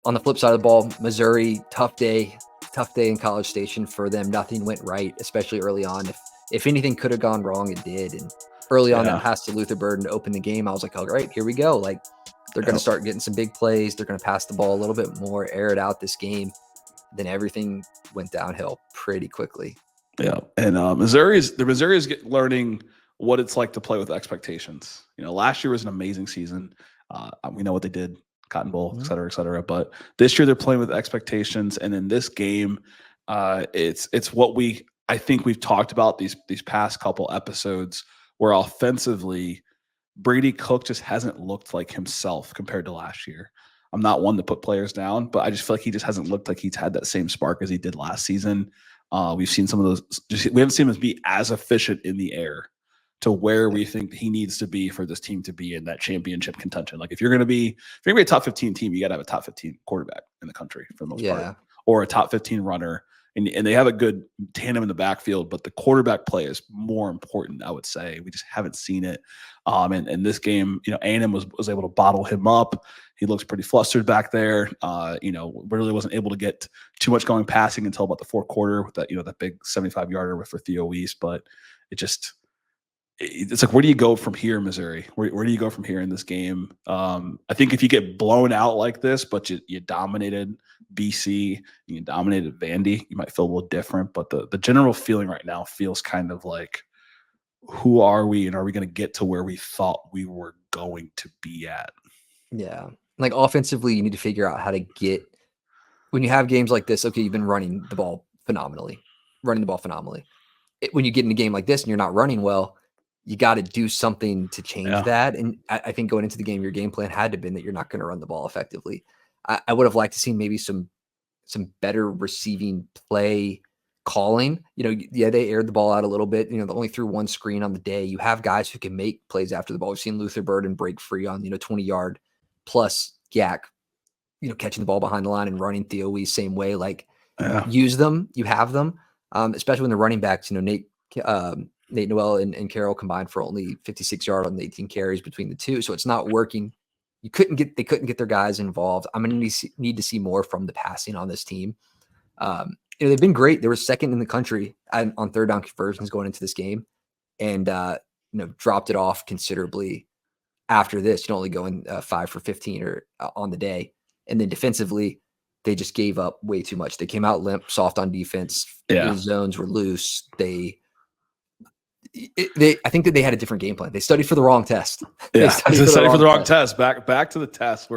On the flip side of the ball, Missouri, tough day in College Station for them. Nothing went right, especially early on. If anything could have gone wrong, it did. And early on, that pass to Luther Burden to open the game, I was like, all right, here we go. Like, they're going to start getting some big plays. They're going to pass the ball a little bit more, air it out this game. Then everything went downhill pretty quickly. Yeah, and Missouri is learning what it's like to play with expectations. Last year was an amazing season. We know what they did, Cotton Bowl, et cetera. But this year they're playing with expectations, and in this game, it's what I think we've talked about these past couple episodes, where offensively, Brady Cook just hasn't looked like himself compared to last year. I'm not one to put players down, but I just feel like he just hasn't looked like he's had that same spark as he did last season. We've seen some of those. We haven't seen him be as efficient in the air to where we think he needs to be for this team to be in that championship contention. Like if you're going to be a top 15 team, you got to have a top 15 quarterback in the country for the most part, or a top 15 runner. And they have a good tandem in the backfield, but the quarterback play is more important, I would say. We just haven't seen it. And this game, A&M was able to bottle him up. He looks pretty flustered back there. Really wasn't able to get too much going passing until about the fourth quarter with that, that big 75-yarder for Theo Weiss. But it's like, where do you go from here, Missouri? Where do you go from here in this game? I think if you get blown out like this, but you dominated BC, you dominated Vandy, you might feel a little different. But the general feeling right now feels kind of like, who are we, and are we going to get to where we thought we were going to be at? Yeah. Like offensively, you need to figure out how to get, when you have games like this, okay, you've been running the ball phenomenally. When you get in a game like this and you're not running well, you got to do something to change that. And I think going into the game, your game plan had to have been that you're not going to run the ball effectively. I would have liked to see maybe some better receiving play calling. They aired the ball out a little bit. They only threw one screen on the day. You have guys who can make plays after the ball. We've seen Luther Burden break free on 20-yard plus Yak, catching the ball behind the line and running Theo Weiss same way. Like, use them. You have them, especially when the running backs. Nate Noel and Carroll combined for only 56 yards on the 18 carries between the two, so it's not working. They couldn't get their guys involved. I'm going to need to see more from the passing on this team. They've been great. They were second in the country on third down conversions going into this game, and dropped it off considerably after this. Only going 5 for 15 or on the day, and then defensively, they just gave up way too much. They came out limp, soft on defense. The zones were loose. I think that they had a different game plan. They studied for the wrong test. They studied for the wrong test. Back to the test.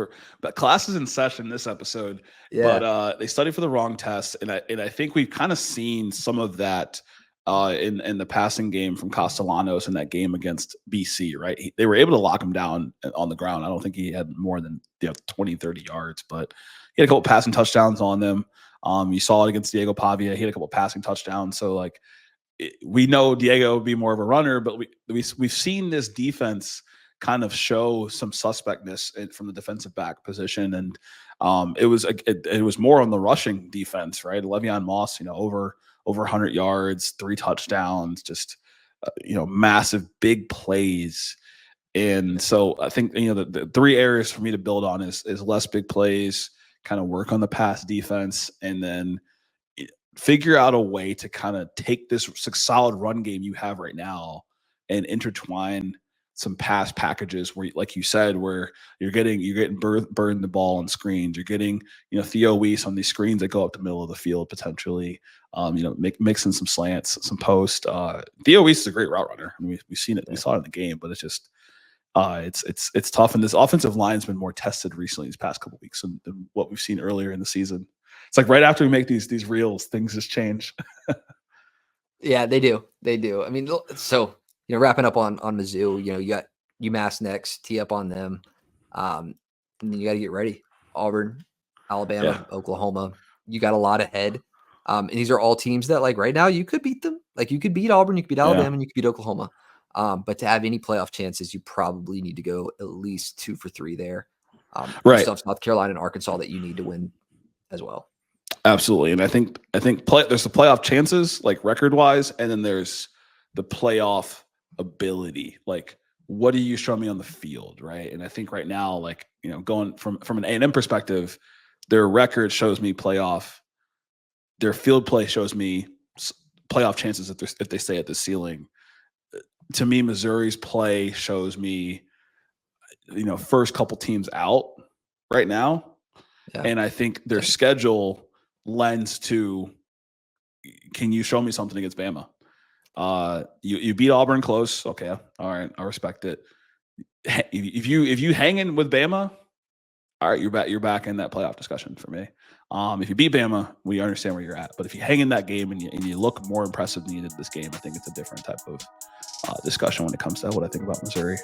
But class is in session this episode. Yeah. But they studied for the wrong test, and I think we've kind of seen some of that in the passing game from Castellanos in that game against BC. Right, they were able to lock him down on the ground. I don't think he had more than 20, 30 yards, but he had a couple passing touchdowns on them. You saw it against Diego Pavia. He had a couple passing touchdowns. So like, we know Diego would be more of a runner, but we've seen this defense kind of show some suspectness from the defensive back position, and it was more on the rushing defense, right? Le'Veon Moss, over 100 yards, 3 touchdowns, just massive big plays. And so I think the 3 areas for me to build on is less big plays, kind of work on the pass defense, and then figure out a way to kind of take this solid run game you have right now and intertwine some pass packages where, like you said, where you're getting burned the ball on screens. You're getting, Theo Weiss on these screens that go up the middle of the field potentially, mixing some slants, some post. Theo Weiss is a great route runner. I mean, we've seen it. We saw it in the game, but it's just, it's tough. And this offensive line's been more tested recently these past couple of weeks than what we've seen earlier in the season. It's like right after we make these reels, things just change. Yeah, they do. I mean, so wrapping up on Mizzou, you got UMass next, tee up on them, and then you got to get ready. Auburn, Alabama, Oklahoma. You got a lot ahead, and these are all teams that, like, right now you could beat them. Like, you could beat Auburn, you could beat Alabama, and you could beat Oklahoma. But to have any playoff chances, you probably need to go at least 2 for 3 there. Right. You still have South Carolina and Arkansas that you need to win as well. Absolutely. And I think there's the playoff chances, like record wise, and then there's the playoff ability. Like, what do you show me on the field? Right. And I think right now, like, going from an A&M perspective, Their record shows me playoff. Their field play shows me playoff chances if they stay at the ceiling. To me, Missouri's play shows me, first couple teams out right now. Yeah. And I think their schedule lends to, can you show me something against Bama? You beat Auburn close. Okay. All right. I respect it. If you hang in with Bama, all right, you're back in that playoff discussion for me. If you beat Bama, we understand where you're at. But if you hang in that game and you look more impressive than you did this game, I think it's a different type of discussion when it comes to what I think about Missouri.